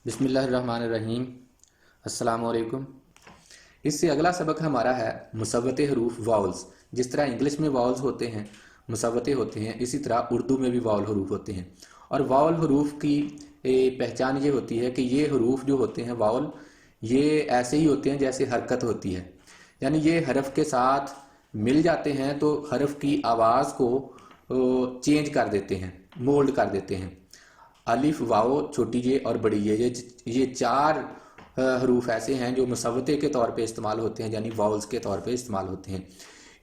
बिस्मिल्लाहिर्रहमानिर्रहीम। अस्सलाम वालेकुम। इससे अगला सबक हमारा है मुसव्वते हरूफ वाउल्स। जिस तरह इंग्लिश में वाउल्स होते हैं, मुसव्वते होते हैं, इसी तरह उर्दू में भी वाउल हरूफ होते हैं। और वाउल हरूफ की पहचान ये होती है कि ये हरूफ जो होते हैं वाउल, ये ऐसे ही होते हैं जैसे हरकत होती है, यानी ये हरफ के साथ मिल जाते हैं तो हरफ की आवाज़ को चेंज कर देते हैं, मोल्ड कर देते हैं। अलिफ वाओ छोटी ये और बड़ी ये चार हरूफ ऐसे हैं जो मुसव्वते के तौर पे इस्तेमाल होते हैं, यानी वाउल्स के तौर पे इस्तेमाल होते हैं।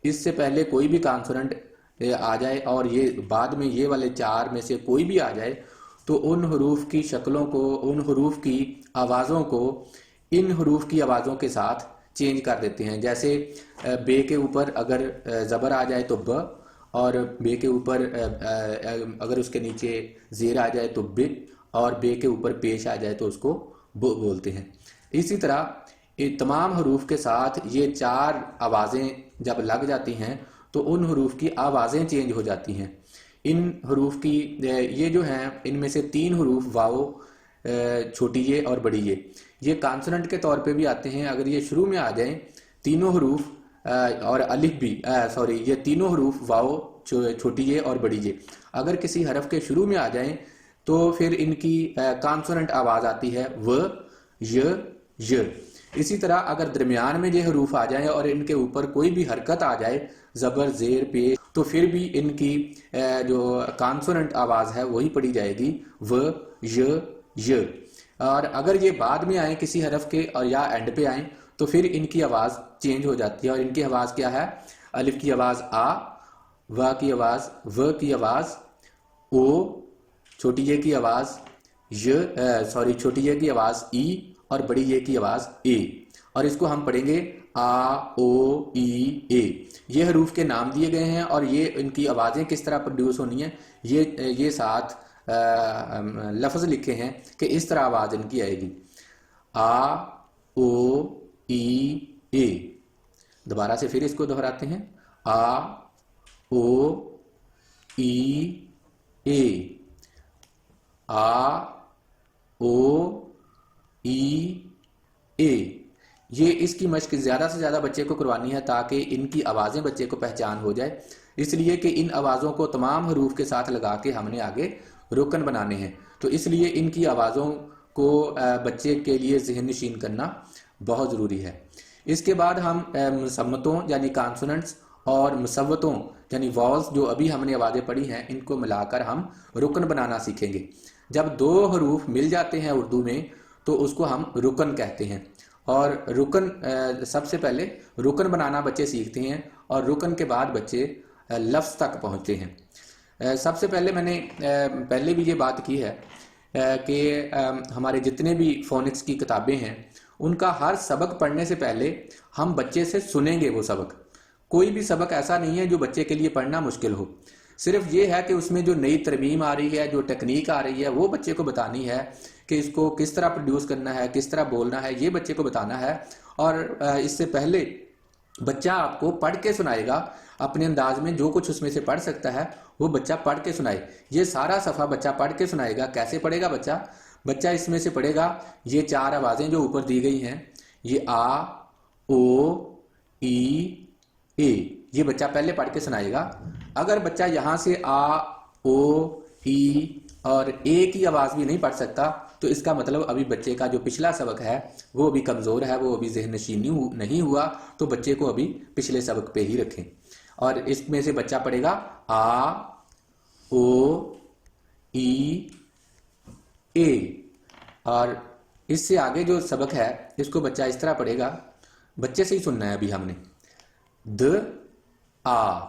इससे पहले कोई भी कॉन्सोनेंट आ जाए और ये बाद में ये वाले चार में से कोई भी आ जाए तो उन हरूफ की शक्लों को, उन हरूफ की आवाज़ों को इन हरूफ की आवाज़ों के साथ चेंज कर देते हैं। जैसे बे के ऊपर अगर ज़बर आ जाए तो ब, और बे के ऊपर अगर उसके नीचे ज़ेर आ जाए तो बे, और बे के ऊपर पेश आ जाए तो उसको ब बोलते हैं। इसी तरह ये तमाम हरूफ के साथ ये चार आवाज़ें जब लग जाती हैं तो उन हरूफ की आवाज़ें चेंज हो जाती हैं। इन हरूफ की ये जो हैं, इनमें से तीन हरूफ वाओ, छोटी ये और बड़ी ये कॉन्सोनेंट के तौर पे भी आते हैं। अगर ये शुरू में आ जाएं तीनों हरूफ और अलिफ भी सॉरी ये तीनों हरूफ वाओ, छोटी ये और बड़ी ये अगर किसी हरफ के शुरू में आ जाएं तो फिर इनकी कॉन्सोनेंट आवाज़ आती है व, य। इसी तरह अगर दरमियान में ये हरूफ आ जाएं और इनके ऊपर कोई भी हरकत आ जाए, ज़बर ज़ेर पेश, तो फिर भी इनकी जो कॉन्सोनेंट आवाज़ है वही पढ़ी जाएगी व, य। और अगर ये बाद में आए किसी हरफ के और या एंड पे आए तो फिर इनकी आवाज़ चेंज हो जाती है। और इनकी आवाज़ क्या है? अलिफ की आवाज़ आ, वा की आवाज़ व की आवाज़ ओ, छोटी ये की आवाज़ छोटी ये की आवाज़ ई और बड़ी ये की आवाज़ ए। और इसको हम पढ़ेंगे आ, ओ, ई, ए। ये हरूफ के नाम दिए गए हैं और ये इनकी आवाज़ें किस तरह प्रोड्यूस होनी है ये साथ लफ्ज़ लिखे हैं कि इस तरह आवाज़ इनकी आएगी आ, ओ, ई, ए। दोबारा से फिर इसको दोहराते हैं आ, ओ, ई, ए, आ, ओ, ई, ए। ये इसकी मश्क ज़्यादा से ज़्यादा बच्चे को करवानी है ताकि इनकी आवाज़ें बच्चे को पहचान हो जाए, इसलिए कि इन आवाज़ों को तमाम हरूफ के साथ लगा के हमने आगे रुकन बनाने हैं। तो इसलिए इनकी आवाज़ों को बच्चे के लिए ज़हन नशीन करना बहुत ज़रूरी है। इसके बाद हम मुसम्मतों यानी कॉन्सोनेंट्स और मुसव्वतों यानी वॉल्स जो अभी हमने आवाज़ें पढ़ी हैं, इनको मिलाकर हम रुकन बनाना सीखेंगे। जब दो हरूफ मिल जाते हैं उर्दू में तो उसको हम रुकन कहते हैं। और रुकन सबसे पहले रुकन बनाना बच्चे सीखते हैं और रुकन के बाद बच्चे लफ्ज़ तक पहुँचते हैं। सबसे पहले मैंने पहले भी ये बात की है कि हमारे जितने भी फोनिक्स की किताबें हैं उनका हर सबक पढ़ने से पहले हम बच्चे से सुनेंगे वो सबक। कोई भी सबक ऐसा नहीं है जो बच्चे के लिए पढ़ना मुश्किल हो। सिर्फ ये है कि उसमें जो नई तरमीम आ रही है, जो टेक्निक आ रही है, वो बच्चे को बतानी है कि इसको किस तरह प्रोड्यूस करना है, किस तरह बोलना है, ये बच्चे को बताना है। और इससे पहले बच्चा आपको पढ़ के सुनाएगा अपने अंदाज में, जो कुछ उसमें से पढ़ सकता है वो बच्चा पढ़ के सुनाए। ये सारा सफ़ा बच्चा पढ़ के सुनाएगा। कैसे पढ़ेगा बच्चा इसमें से पढ़ेगा ये चार आवाज़ें जो ऊपर दी गई हैं, ये आ, ओ, ई, ए, ये बच्चा पहले पढ़ के सुनाएगा। अगर बच्चा यहाँ से आ, ओ, ई और ए की आवाज़ भी नहीं पढ़ सकता तो इसका मतलब अभी बच्चे का जो पिछला सबक है वो अभी कमज़ोर है, वो अभी ज़हन नशीन नहीं हुआ। तो बच्चे को अभी पिछले सबक पे ही रखें। और इसमें से बच्चा पढ़ेगा आ, ओ, ई, ए। और इससे आगे जो सबक है इसको बच्चा इस तरह पढ़ेगा। बच्चे से ही सुनना है अभी हमने। द, आ,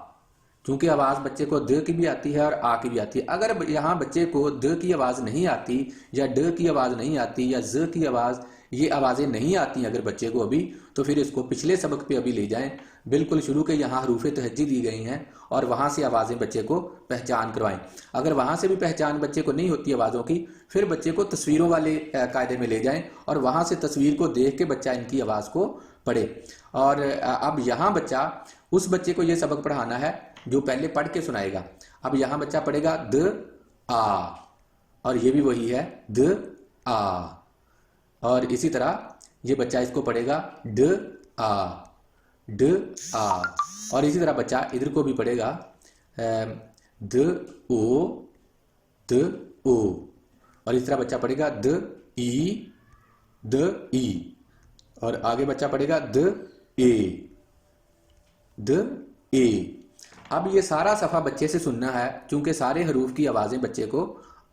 क्योंकि आवाज़ बच्चे को द की भी आती है और आ की भी आती है। अगर यहाँ बच्चे को द की आवाज़ नहीं आती या ड की आवाज़ नहीं आती या ज की आवाज़, ये आवाज़ें नहीं आती अगर बच्चे को अभी, तो फिर इसको पिछले सबक पे अभी ले जाएं। बिल्कुल शुरू के यहाँ हरूफ तहज्जी दी गई हैं और वहाँ से आवाज़ें बच्चे को पहचान करवाएं। अगर वहाँ से भी पहचान बच्चे को नहीं होती आवाज़ों की, फिर बच्चे को तस्वीरों वाले कायदे में ले जाएं और वहाँ से तस्वीर को देख के बच्चा इनकी आवाज़ को पढ़े। और अब यहाँ बच्चा उस बच्चे को ये सबक पढ़ाना है जो पहले पढ़ के सुनाएगा। अब यहाँ बच्चा पढ़ेगा द, आ, और ये भी वही है द, आ। और इसी तरह ये बच्चा इसको पढ़ेगा ड आ, ड आ। और इसी तरह बच्चा इधर को भी पढ़ेगा द ओ, द ओ। और इस तरह बच्चा पढ़ेगा द ई, द ई। और आगे बच्चा पढ़ेगा द ए, द ए। अब ये सारा सफ़ा बच्चे से सुनना है, क्योंकि सारे हरूफ की आवाज़ें बच्चे को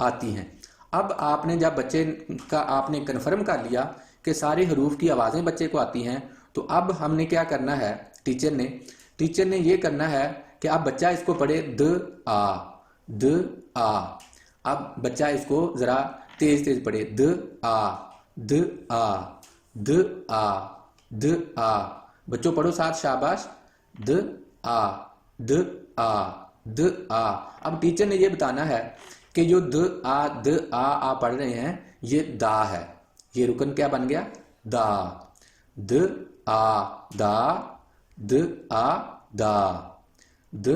आती हैं। अब आपने जब बच्चे का आपने कन्फर्म कर लिया कि सारे हरूफ की आवाज़ें बच्चे को आती हैं, तो अब हमने क्या करना है, टीचर ने ये करना है कि अब बच्चा इसको पढ़े द आ, द आ। अब बच्चा इसको ज़रा तेज तेज पढ़े द आ, द आ, द आ, द आ। बच्चों पढ़ो साथ, शाबाश। द आ, द आ, द आ। अब टीचर ने ये बताना है कि जो द आ पढ़ रहे हैं ये दा है, ये रुकन क्या बन गया, दा। द आ दा, द आ दा। द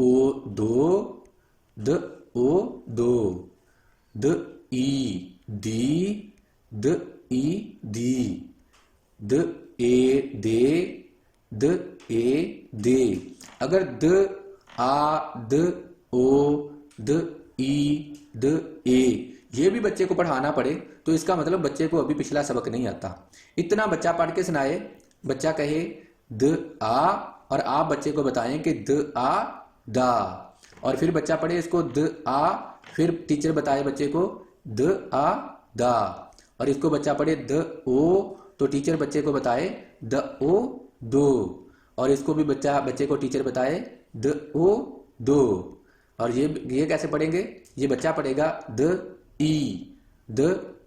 ओ दो, द ओ दो। द ई दी, द ई दी। द ए दे, द ए दे। अगर द आ, द ओ, द ई, द ए ये भी बच्चे को पढ़ाना पड़े तो इसका मतलब बच्चे को अभी पिछला सबक नहीं आता। इतना बच्चा पढ़ के सुनाए, बच्चा कहे द आ, और आप बच्चे को बताएं कि द आ दा। और फिर बच्चा पढ़े इसको द आ, फिर टीचर बताए बच्चे को द आ दा। और इसको बच्चा पढ़े द ओ, तो टीचर बच्चे को बताए द ओ दो। और इसको भी बच्चे को टीचर बताए द ओ दो। और ये कैसे पढ़ेंगे, ये बच्चा पढ़ेगा द ई, द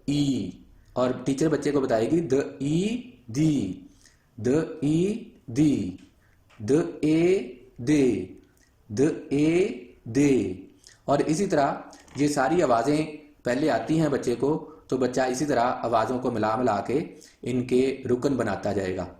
ई। और टीचर बच्चे को बताएगी द ई दी, द ई दी। द ए दे, द ए दे। और इसी तरह ये सारी आवाज़ें पहले आती हैं बच्चे को, तो बच्चा इसी तरह आवाज़ों को मिला मिला के इनके रुकन बनाता जाएगा।